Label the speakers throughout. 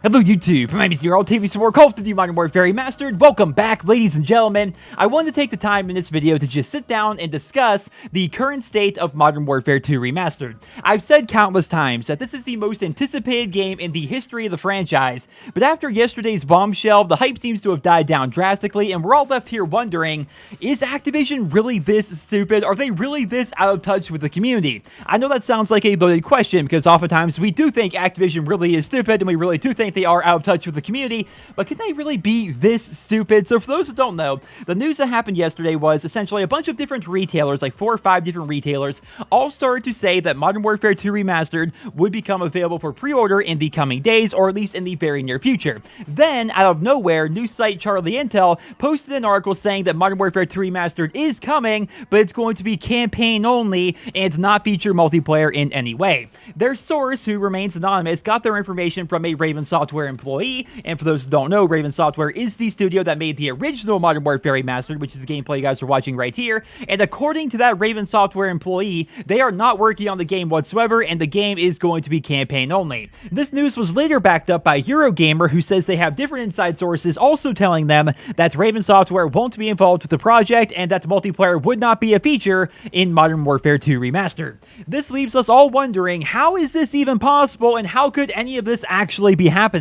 Speaker 1: Hello YouTube, my name is Nero, TV some more Call of Duty Modern Warfare Remastered. Welcome back, ladies and gentlemen. I wanted to take the time in this video to just sit down and discuss the current state of Modern Warfare 2 Remastered. I've said countless times that this is the most anticipated game in the history of the franchise, but after yesterday's bombshell, the hype seems to have died down drastically, and we're all left here wondering, is Activision really this stupid? Are they really this out of touch with the community? I know that sounds like a loaded question, because oftentimes we do think Activision really is stupid, and we really do think they are out of touch with the community, but can they really be this stupid? So for those who don't know, the news that happened yesterday was essentially a bunch of different retailers, like 4 or 5 different retailers, all started to say that Modern Warfare 2 Remastered would become available for pre-order in the coming days, or at least in the very near future. Then, out of nowhere, news site Charlie Intel posted an article saying that Modern Warfare 2 Remastered is coming, but it's going to be campaign only and not feature multiplayer in any way. Their source, who remains anonymous, got their information from a Raven Software employee, and for those who don't know, Raven Software is the studio that made the original Modern Warfare Remastered, which is the gameplay you guys are watching right here, and according to that Raven Software employee, they are not working on the game whatsoever, and the game is going to be campaign only. This news was later backed up by Eurogamer, who says they have different inside sources also telling them that Raven Software won't be involved with the project, and that multiplayer would not be a feature in Modern Warfare 2 Remastered. This leaves us all wondering, how is this even possible, and how could any of this actually be happening?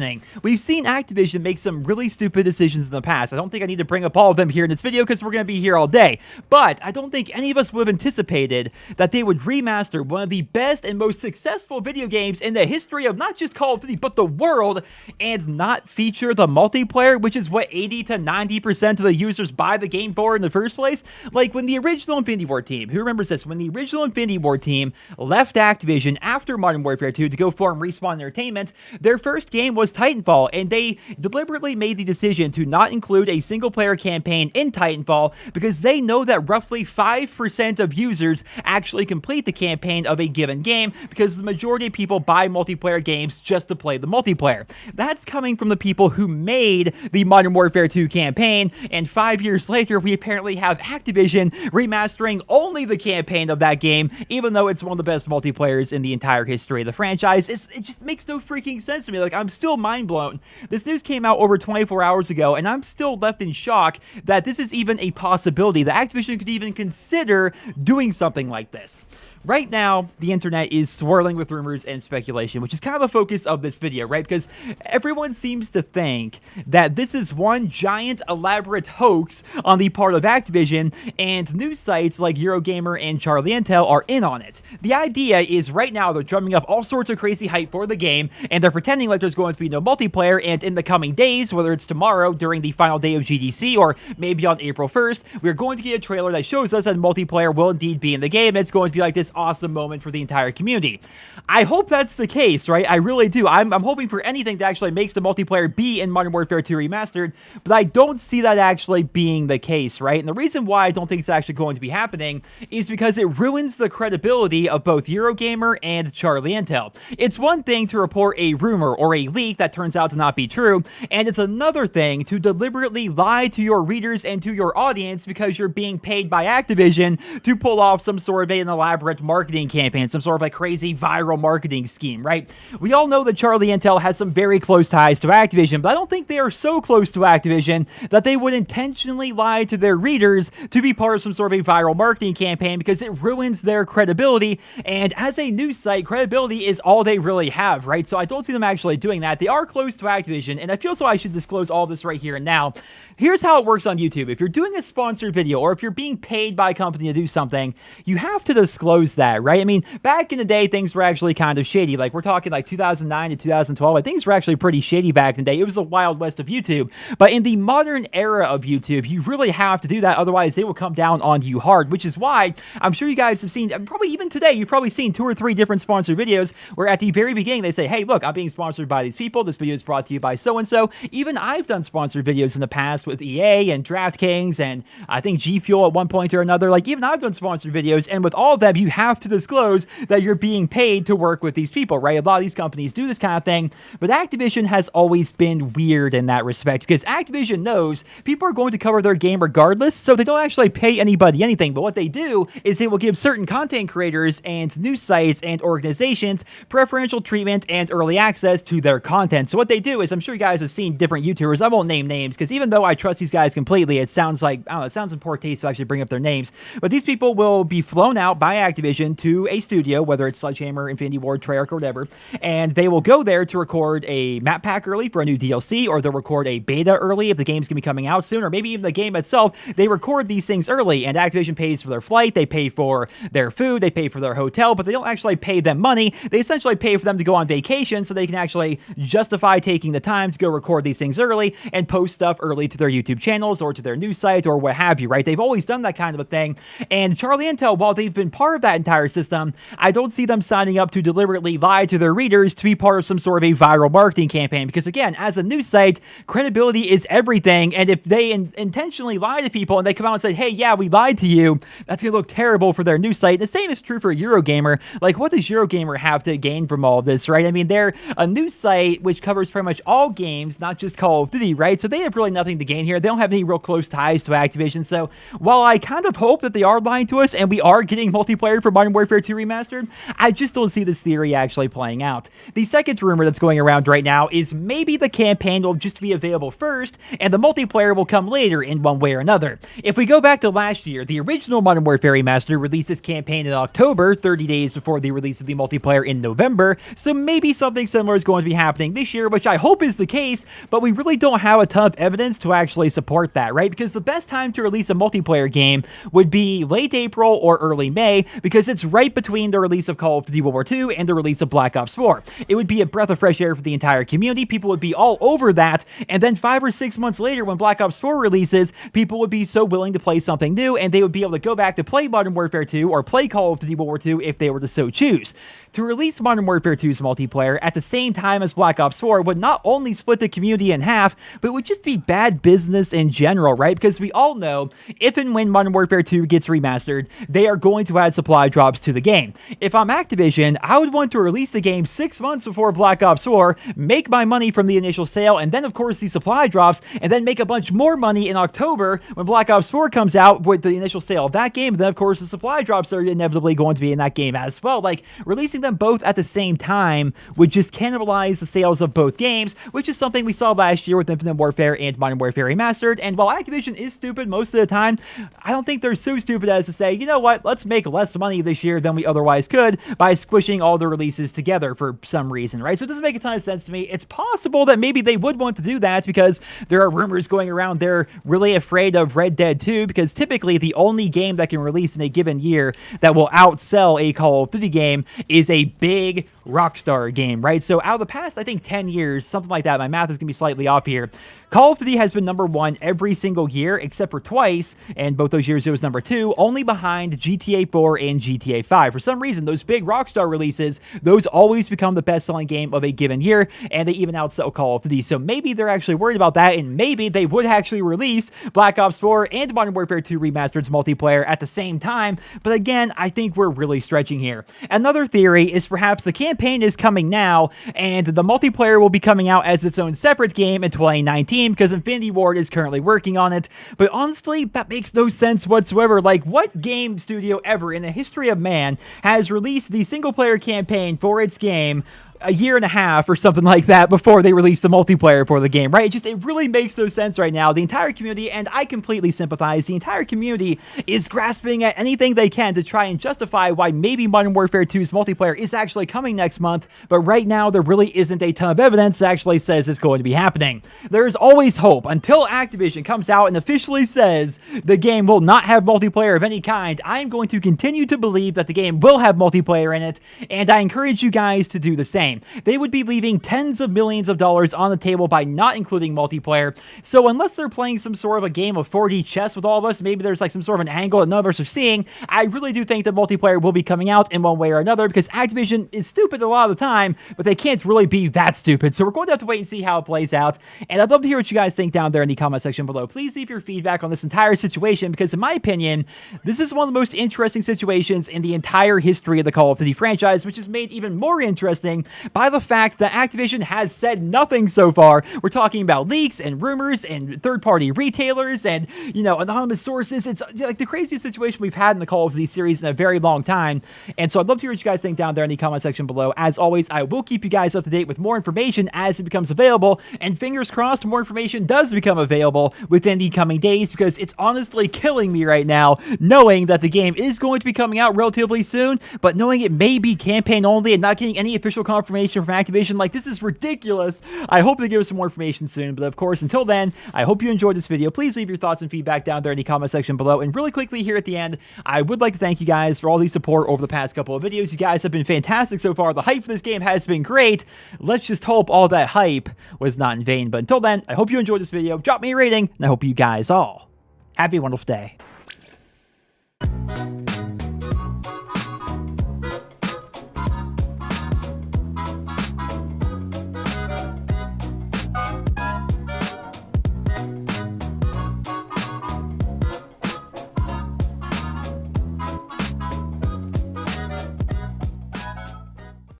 Speaker 1: We've seen Activision make some really stupid decisions in the past. I don't think I need to bring up all of them here in this video because we're going to be here all day. But I don't think any of us would have anticipated that they would remaster one of the best and most successful video games in the history of not just Call of Duty, but the world, and not feature the multiplayer, which is what 80 to 90% of the users buy the game for in the first place. Like when the original Infinity Ward team, who remembers this, when the original Infinity Ward team left Activision after Modern Warfare 2 to go form Respawn Entertainment, their first game was Titanfall, and they deliberately made the decision to not include a single-player campaign in Titanfall because they know that roughly 5% of users actually complete the campaign of a given game, because the majority of people buy multiplayer games just to play the multiplayer. That's coming from the people who made the Modern Warfare 2 campaign, and 5 years later, we apparently have Activision remastering only the campaign of that game, even though it's one of the best multiplayers in the entire history of the franchise. It just makes no freaking sense to me. Like, I'm still mind blown. This news came out over 24 hours ago, and I'm still left in shock that this is even a possibility, that Activision could even consider doing something like this. Right now, the internet is swirling with rumors and speculation, which is kind of the focus of this video, right? Because everyone seems to think that this is one giant elaborate hoax on the part of Activision, and news sites like Eurogamer and Charlie Intel are in on it. The idea is right now they're drumming up all sorts of crazy hype for the game, and they're pretending like there's going to be no multiplayer, and in the coming days, whether it's tomorrow during the final day of GDC or maybe on April 1st, we're going to get a trailer that shows us that multiplayer will indeed be in the game, and it's going to be like this awesome moment for the entire community. I hope that's the case, right? I really do. I'm hoping for anything that actually makes the multiplayer be in Modern Warfare 2 Remastered, but I don't see that actually being the case, right? And the reason why I don't think it's actually going to be happening is because it ruins the credibility of both Eurogamer and Charlie Intel. It's one thing to report a rumor or a leak that turns out to not be true, and it's another thing to deliberately lie to your readers and to your audience because you're being paid by Activision to pull off some sort of an elaborate marketing campaign, some sort of like crazy viral marketing scheme, right? We all know that Charlie Intel has some very close ties to Activision, but I don't think they are so close to Activision that they would intentionally lie to their readers to be part of some sort of a viral marketing campaign, because it ruins their credibility, and as a news site, credibility is all they really have, right? So I don't see them actually doing that. They are close to Activision, and I feel so I should disclose all this right here and now. Here's how it works on YouTube. If you're doing a sponsored video, or if you're being paid by a company to do something, you have to disclose that, right? I mean, back in the day, things were actually kind of shady. Like, we're talking like 2009 to 2012. Like, things were actually pretty shady back in the day. It was a wild west of YouTube. But in the modern era of YouTube, you really have to do that. Otherwise, they will come down on you hard, which is why I'm sure you guys have seen, probably even today, you've probably seen 2 or 3 different sponsored videos where at the very beginning, they say, hey, look, I'm being sponsored by these people. This video is brought to you by so-and-so. Even I've done sponsored videos in the past with EA and DraftKings and I think G Fuel at one point or another. Like, even I've done sponsored videos, and with all of them, you have to disclose that you're being paid to work with these people, right? A lot of these companies do this kind of thing, but Activision has always been weird in that respect because Activision knows people are going to cover their game regardless, so they don't actually pay anybody anything. But what they do is they will give certain content creators and news sites and organizations preferential treatment and early access to their content. So what they do is, I'm sure you guys have seen different YouTubers. I won't name names because even though I trust these guys completely, it sounds like, I don't know, it sounds in poor taste to actually bring up their names. But these people will be flown out by Activision to a studio, whether it's Sledgehammer, Infinity Ward, Treyarch, or whatever, and they will go there to record a map pack early for a new DLC, or they'll record a beta early if the game's gonna be coming out soon, or maybe even the game itself. They record these things early, and Activision pays for their flight, they pay for their food, they pay for their hotel, but they don't actually pay them money. They essentially pay for them to go on vacation so they can actually justify taking the time to go record these things early and post stuff early to their YouTube channels or to their news site or what have you, right? They've always done that kind of a thing. And Charlie Intel, while they've been part of that entire system, I don't see them signing up to deliberately lie to their readers to be part of some sort of a viral marketing campaign. Because again, as a news site, credibility is everything. And if they intentionally lie to people and they come out and say, hey, yeah, we lied to you, that's going to look terrible for their news site. The same is true for Eurogamer. Like, what does Eurogamer have to gain from all of this, right? I mean, they're a news site which covers pretty much all games, not just Call of Duty, right? So they have really nothing to gain here. They don't have any real close ties to Activision. So while I kind of hope that they are lying to us and we are getting multiplayer for Modern Warfare 2 Remastered, I just don't see this theory actually playing out. The second rumor that's going around right now is maybe the campaign will just be available first and the multiplayer will come later in one way or another. If we go back to last year, the original Modern Warfare Remastered released this campaign in October, 30 days before the release of the multiplayer in November, so maybe something similar is going to be happening this year, which I hope is the case, but we really don't have a ton of evidence to actually support that, right? Because the best time to release a multiplayer game would be late April or early May, because it's right between the release of Call of Duty World War II and the release of Black Ops 4. It would be a breath of fresh air for the entire community. People would be all over that, and then 5 or 6 months later when Black Ops 4 releases, people would be so willing to play something new, and they would be able to go back to play Modern Warfare 2 or play Call of Duty World War II if they were to so choose. To release Modern Warfare 2's multiplayer at the same time as Black Ops 4 would not only split the community in half, but it would just be bad business in general, right? Because we all know if and when Modern Warfare 2 gets remastered, they are going to add supply drops to the game. If I'm Activision, I would want to release the game 6 months before Black Ops 4, make my money from the initial sale, and then of course the supply drops, and then make a bunch more money in October when Black Ops 4 comes out with the initial sale of that game, and then of course the supply drops are inevitably going to be in that game as well. Like, releasing them both at the same time would just cannibalize the sales of both games, which is something we saw last year with Infinite Warfare and Modern Warfare Remastered. And while Activision is stupid most of the time, I don't think they're so stupid as to say, you know what, let's make less money this year than we otherwise could by squishing all the releases together for some reason, right? So it doesn't make a ton of sense to me. It's possible that maybe they would want to do that because there are rumors going around they're really afraid of Red Dead 2, because typically the only game that can release in a given year that will outsell a Call of Duty game is a big Rockstar game, right? So out of the past, I think 10 years, something like that, my math is going to be slightly off here, Call of Duty has been number 1 every single year, except for twice, and both those years it was number 2, only behind GTA 4 and GTA 5. For some reason, those big Rockstar releases, those always become the best-selling game of a given year, and they even outsell Call of Duty. So maybe they're actually worried about that, and maybe they would actually release Black Ops 4 and Modern Warfare 2 Remastered's multiplayer at the same time, but again, I think we're really stretching here. Another theory is perhaps the campaign is coming now, and the multiplayer will be coming out as its own separate game in 2019, because Infinity Ward is currently working on it. But honestly, that makes no sense whatsoever. Like, what game studio ever in the history of man has released the single-player campaign for its game a year and a half or something like that before they release the multiplayer for the game, right? It really makes no sense right now. The entire community, and I completely sympathize, the entire community is grasping at anything they can to try and justify why maybe Modern Warfare 2's multiplayer is actually coming next month, but right now there really isn't a ton of evidence that actually says it's going to be happening. There's always hope until Activision comes out and officially says the game will not have multiplayer of any kind. I'm going to continue to believe that the game will have multiplayer in it, and I encourage you guys to do the same. game. They would be leaving tens of millions of dollars on the table by not including multiplayer. So unless they're playing some sort of a game of 4D chess with all of us, maybe there's like some sort of an angle that none of us are seeing, I really do think that multiplayer will be coming out in one way or another, because Activision is stupid a lot of the time, but they can't really be that stupid. So we're going to have to wait and see how it plays out. And I'd love to hear what you guys think down there in the comment section below. Please leave your feedback on this entire situation, because in my opinion, this is one of the most interesting situations in the entire history of the Call of Duty franchise, which is made even more interesting by the fact that Activision has said nothing so far. We're talking about leaks and rumors and third-party retailers and, you know, anonymous sources. It's like the craziest situation we've had in the Call of Duty series in a very long time. And so I'd love to hear what you guys think down there in the comment section below. As always, I will keep you guys up to date with more information as it becomes available, and fingers crossed more information does become available within the coming days, because it's honestly killing me right now knowing that the game is going to be coming out relatively soon, but knowing it may be campaign only and not getting any official confirmation from Activision. Like, this is ridiculous. I hope they give us some more information soon, but of course, until then, I hope you enjoyed this video. Please leave your thoughts and feedback down there in the comment section below. And really quickly here at the end, I would like to thank you guys for all the support over the past couple of videos. You guys have been fantastic so far. The hype for this game has been great. Let's just hope all that hype was not in vain. But until then, I hope you enjoyed this video. Drop me a rating, and I hope you guys all have a wonderful day.